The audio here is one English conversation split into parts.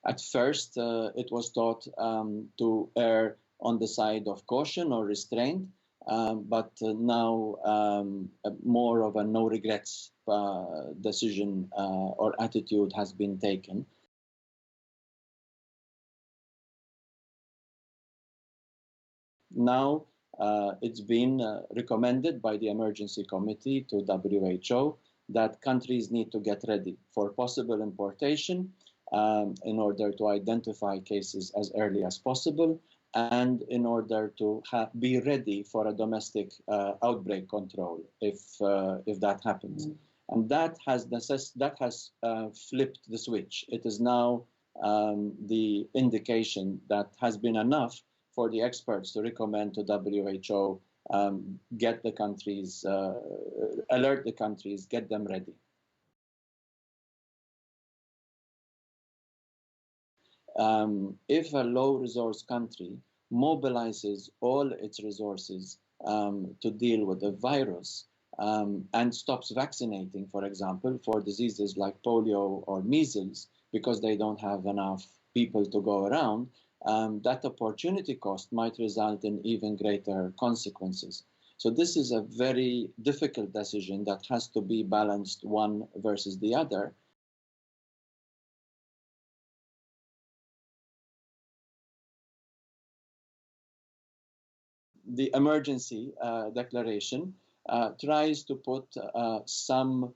At first, it was thought to err on the side of caution or restraint, but now more of a no regrets decision or attitude has been taken. Now, it's been recommended by the Emergency Committee to WHO that countries need to get ready for possible importation in order to identify cases as early as possible and in order to be ready for a domestic outbreak control if that happens. And that has flipped the switch. It is now the indication that has been enough for the experts to recommend to WHO, get the countries, alert the countries, get them ready. If a low-resource country mobilizes all its resources to deal with the virus and stops vaccinating, for example, for diseases like polio or measles, because they don't have enough people to go around, that opportunity cost might result in even greater consequences. So this is a very difficult decision that has to be balanced one versus the other. The emergency declaration tries to put some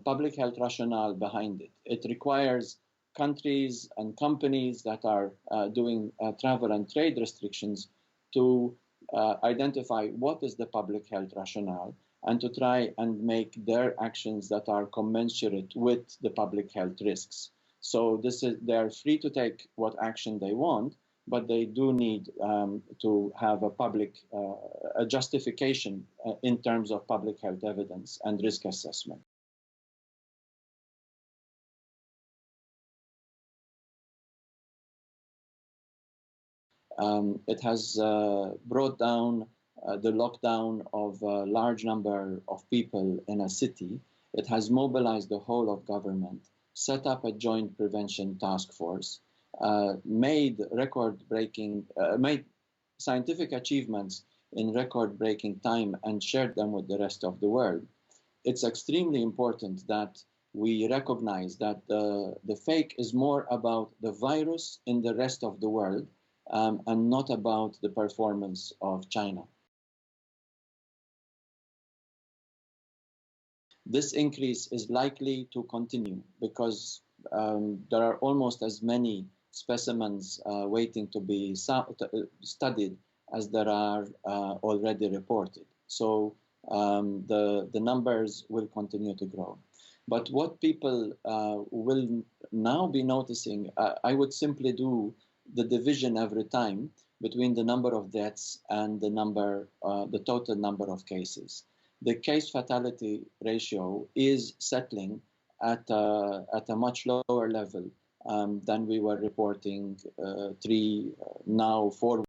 public health rationale behind it. It requires countries and companies that are doing travel and trade restrictions to identify what is the public health rationale and to try and make their actions that are commensurate with the public health risks. So they're free to take what action they want, but they do need to have a justification in terms of public health evidence and risk assessment. It has brought down the lockdown of a large number of people in a city. It has mobilized the whole of government, set up a joint prevention task force, made scientific achievements in record-breaking time and shared them with the rest of the world. It's extremely important that we recognize that the fake is more about the virus in the rest of the world and not about the performance of China. This increase is likely to continue because there are almost as many specimens waiting to be studied as there are already reported. So the numbers will continue to grow. But what people will now be noticing, I would simply do the division every time between the number of deaths and the total number of cases. The case fatality ratio is settling at a much lower level than we were reporting 4